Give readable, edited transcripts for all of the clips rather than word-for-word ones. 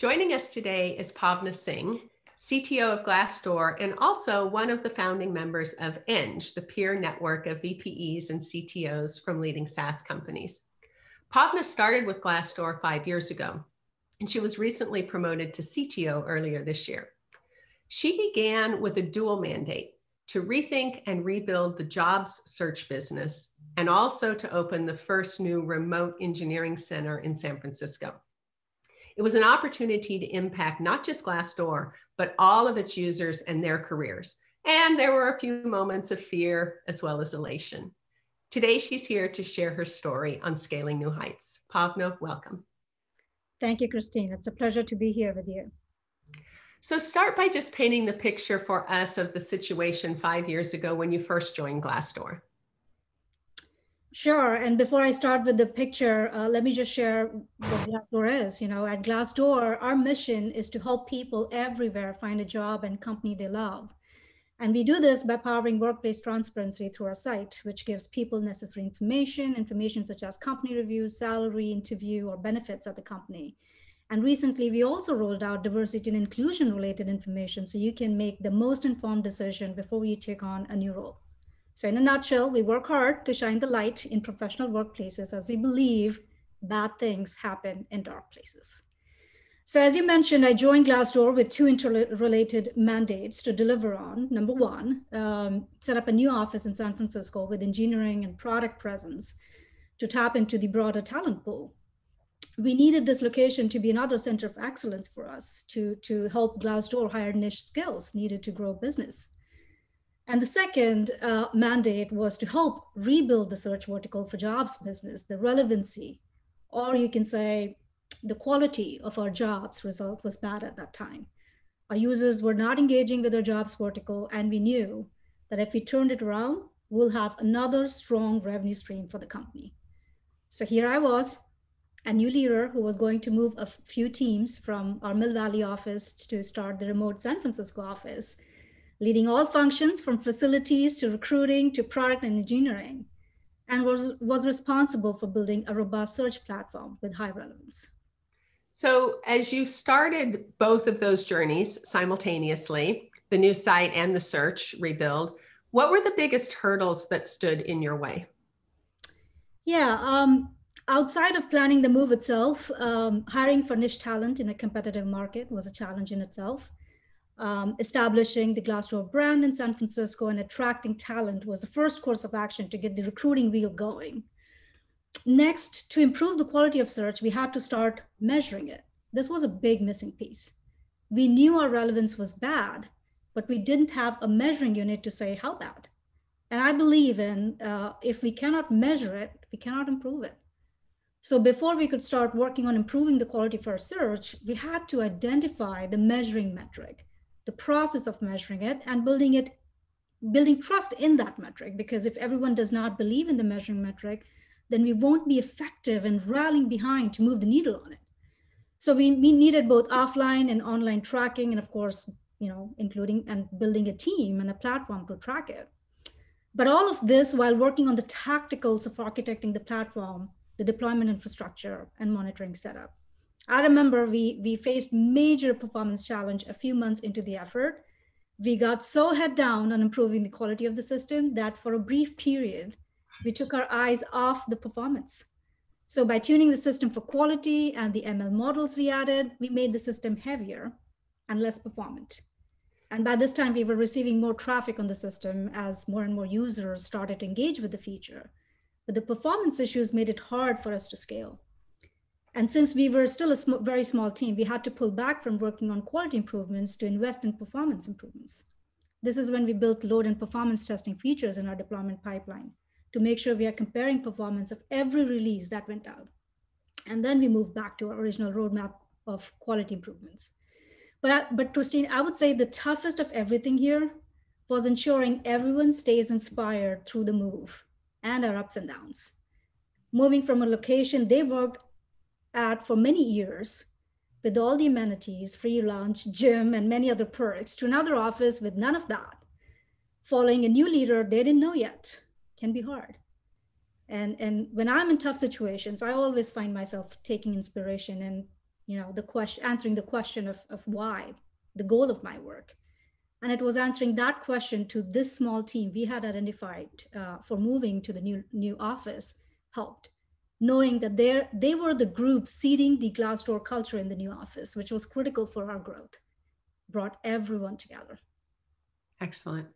Joining us today is Bhawna Singh, CTO of Glassdoor, and also one of the founding members of Eng, the peer network of VPEs and CTOs from leading SaaS companies. Bhawna started with Glassdoor 5 years ago, and she was recently promoted to CTO earlier this year. She began with a dual mandate to rethink and rebuild the jobs search business, and also to open the first new remote engineering center in San Francisco. It was an opportunity to impact not just Glassdoor, but all of its users and their careers. And there were a few moments of fear as well as elation. Today, she's here to share her story on scaling new heights. Bhawna, welcome. Thank you, Christine. It's a pleasure to be here with you. So start by just painting the picture for us of the situation 5 years ago when you first joined Glassdoor. Sure. And before I start with the picture, let me just share what Glassdoor is. At Glassdoor, our mission is to help people everywhere find a job and company they love. And we do this by powering workplace transparency through our site, which gives people necessary information such as company reviews, salary, interview, or benefits at the company. And recently, we also rolled out diversity and inclusion related information so you can make the most informed decision before you take on a new role. So in a nutshell, we work hard to shine the light in professional workplaces as we believe bad things happen in dark places. So as you mentioned, I joined Glassdoor with two interrelated mandates to deliver on. Number one, set up a new office in San Francisco with engineering and product presence to tap into the broader talent pool. We needed this location to be another center of excellence for us to help Glassdoor hire niche skills needed to grow business. And the second mandate was to help rebuild the search vertical for jobs business, the relevancy, or you can say the quality of our jobs result was bad at that time. Our users were not engaging with our jobs vertical, and we knew that if we turned it around, we'll have another strong revenue stream for the company. So here I was, a new leader who was going to move a few teams from our Mill Valley office to start the remote San Francisco office, leading all functions from facilities to recruiting to product and engineering, and was responsible for building a robust search platform with high relevance. So as you started both of those journeys simultaneously, the new site and the search rebuild, what were the biggest hurdles that stood in your way? Yeah, outside of planning the move itself, hiring for niche talent in a competitive market was a challenge in itself. Establishing the Glassdoor brand in San Francisco and attracting talent was the first course of action to get the recruiting wheel going. Next, to improve the quality of search, we had to start measuring it. This was a big missing piece. We knew our relevance was bad, but we didn't have a measuring unit to say how bad. And I believe in if we cannot measure it, we cannot improve it. So before we could start working on improving the quality of our search, we had to identify the measuring metric, the process of measuring it, and building trust in that metric. Because if everyone does not believe in the measuring metric, then we won't be effective in rallying behind to move the needle on it. So we needed both offline and online tracking, and of course, including and building a team and a platform to track it. But all of this while working on the tacticals of architecting the platform, the deployment infrastructure, and monitoring setup. I remember we faced major performance challenge a few months into the effort. We got so head down on improving the quality of the system that for a brief period, we took our eyes off the performance. So by tuning the system for quality and the ML models we added, we made the system heavier and less performant. And by this time, we were receiving more traffic on the system as more and more users started to engage with the feature. But the performance issues made it hard for us to scale. And since we were still a very small team, we had to pull back from working on quality improvements to invest in performance improvements. This is when we built load and performance testing features in our deployment pipeline to make sure we are comparing performance of every release that went out. And then we moved back to our original roadmap of quality improvements. But Christine, I would say the toughest of everything here was ensuring everyone stays inspired through the move and our ups and downs. Moving from a location they worked at for many years with all the amenities, free lunch, gym, and many other perks, to another office with none of that. Following a new leader they didn't know yet can be hard. And when I'm in tough situations, I always find myself taking inspiration and answering the question of why, the goal of my work. And it was answering that question to this small team we had identified for moving to the new office helped. Knowing that they were the group seeding the Glassdoor culture in the new office, which was critical for our growth, brought everyone together. Excellent.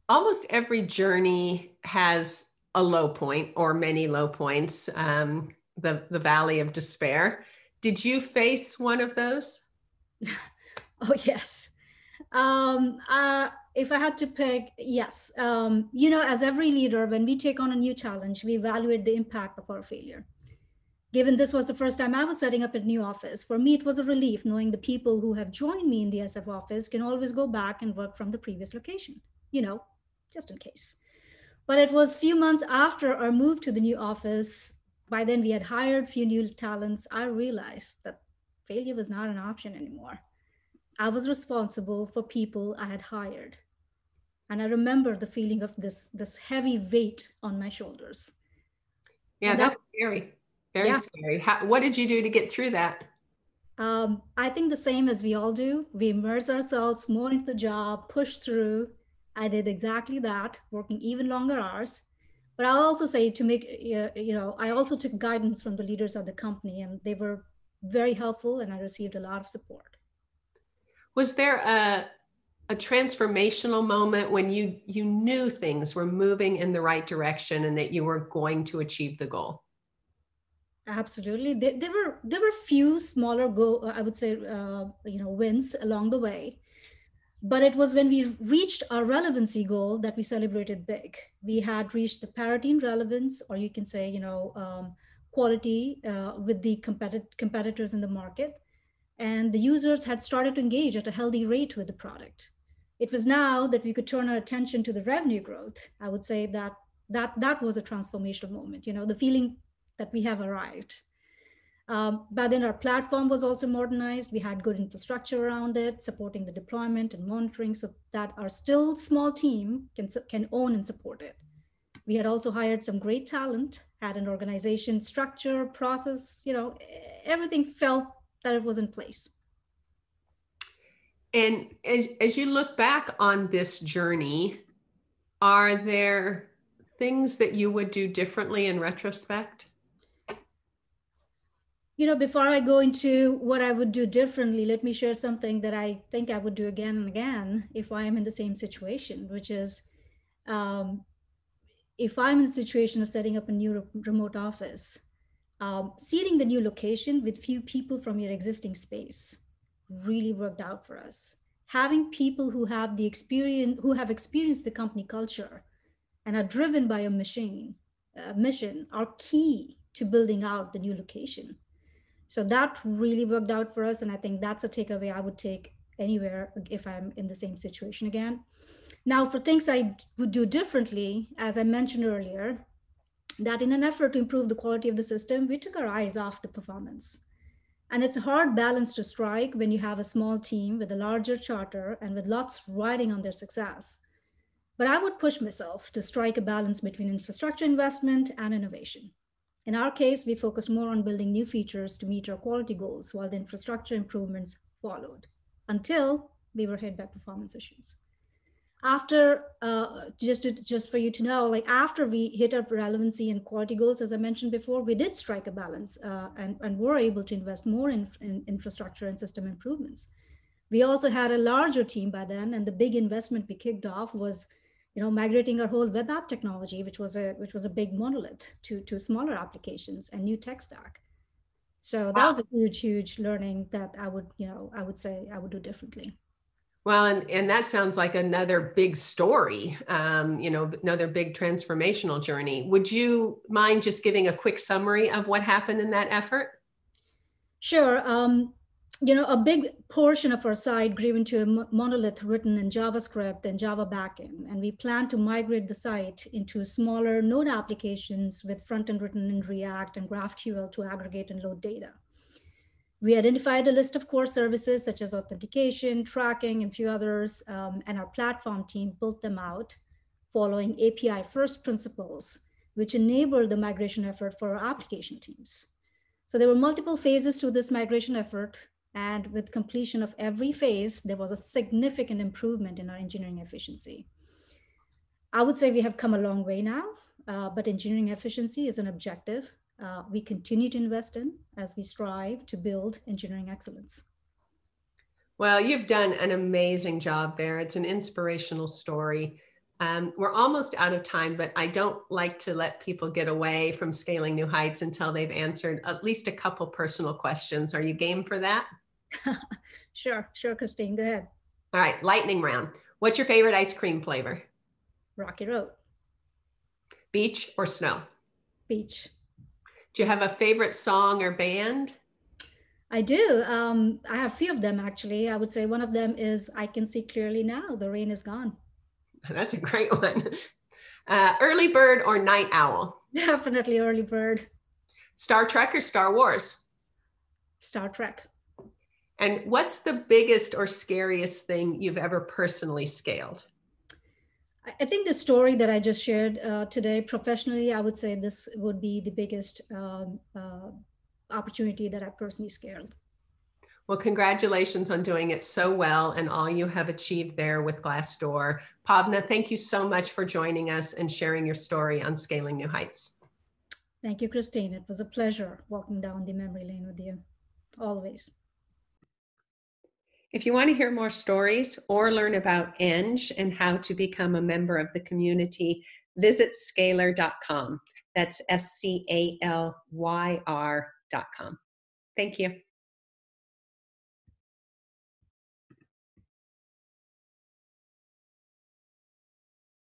Almost every journey has a low point or many low points, the valley of despair. Did you face one of those? Oh, yes. If I had to pick, yes. As every leader, when we take on a new challenge, we evaluate the impact of our failure. Given this was the first time I was setting up a new office, for me, it was a relief knowing the people who have joined me in the SF office can always go back and work from the previous location, just in case. But it was a few months after our move to the new office. By then, we had hired a few new talents. I realized that failure was not an option anymore. I was responsible for people I had hired. And I remember the feeling of this heavy weight on my shoulders. Yeah, that's scary. Very scary. What did you do to get through that? I think the same as we all do. We immerse ourselves more into the job, push through. I did exactly that, working even longer hours. But I'll also say I also took guidance from the leaders of the company, and they were very helpful, and I received a lot of support. Was there a transformational moment when you knew things were moving in the right direction and that you were going to achieve the goal? Absolutely. There were few smaller wins along the way. But it was when we reached our relevancy goal that we celebrated big. We had reached the parity in relevance, or you can say, quality with the competitors in the market. And the users had started to engage at a healthy rate with the product. It was now that we could turn our attention to the revenue growth. I would say that was a transformational moment, the feeling that we have arrived. But then our platform was also modernized. We had good infrastructure around it, supporting the deployment and monitoring so that our still small team can own and support it. We had also hired some great talent, had an organization structure, process, everything felt that it was in place. And as you look back on this journey, are there things that you would do differently in retrospect? Before I go into what I would do differently, let me share something that I think I would do again and again if I am in the same situation, which is if I'm in the situation of setting up a new remote office, seeding the new location with few people from your existing space really worked out for us. Having people who have experienced the company culture and are driven by a mission are key to building out the new location. So that really worked out for us. And I think that's a takeaway I would take anywhere if I'm in the same situation again. Now, for things I would do differently, as I mentioned earlier, that in an effort to improve the quality of the system, we took our eyes off the performance. And it's a hard balance to strike when you have a small team with a larger charter and with lots riding on their success. But I would push myself to strike a balance between infrastructure investment and innovation. In our case, we focused more on building new features to meet our quality goals while the infrastructure improvements followed until we were hit by performance issues. After, just for you to know, after we hit our relevancy and quality goals, as I mentioned before, we did strike a balance and were able to invest more in infrastructure and system improvements. We also had a larger team by then, and the big investment we kicked off was migrating our whole web app technology, which was a big monolith to smaller applications and new tech stack. So that was a huge learning that I would say I would do differently. Well, and that sounds like another big story, another big transformational journey. Would you mind just giving a quick summary of what happened in that effort? Sure. A big portion of our site grew into a monolith written in JavaScript and Java backend, and we plan to migrate the site into smaller node applications with front-end written in React and GraphQL to aggregate and load data. We identified a list of core services such as authentication, tracking, and a few others, and our platform team built them out following API first principles, which enabled the migration effort for our application teams. So there were multiple phases to this migration effort. And with completion of every phase, there was a significant improvement in our engineering efficiency. I would say we have come a long way now, but engineering efficiency is an objective we continue to invest in as we strive to build engineering excellence. Well, you've done an amazing job there. It's an inspirational story. We're almost out of time, but I don't like to let people get away from Scaling New Heights until they've answered at least a couple personal questions. Are you game for that? Sure, Christine, go ahead. All right, lightning round. What's your favorite ice cream flavor? Rocky Road. Beach or snow? Beach. Do you have a favorite song or band? I do. I have a few of them, actually. I would say one of them is I Can See Clearly Now, The Rain Is Gone. That's a great one. Early bird or night owl? Definitely early bird. Star Trek or Star Wars? Star Trek. And what's the biggest or scariest thing you've ever personally scaled? I think the story that I just shared today, professionally, I would say this would be the biggest opportunity that I personally scaled. Well, congratulations on doing it so well and all you have achieved there with Glassdoor. Bhawna, thank you so much for joining us and sharing your story on Scaling New Heights. Thank you, Christine. It was a pleasure walking down the memory lane with you, always. If you want to hear more stories or learn about Eng and how to become a member of the community, visit scalyr.com. That's SCALYR.com. Thank you.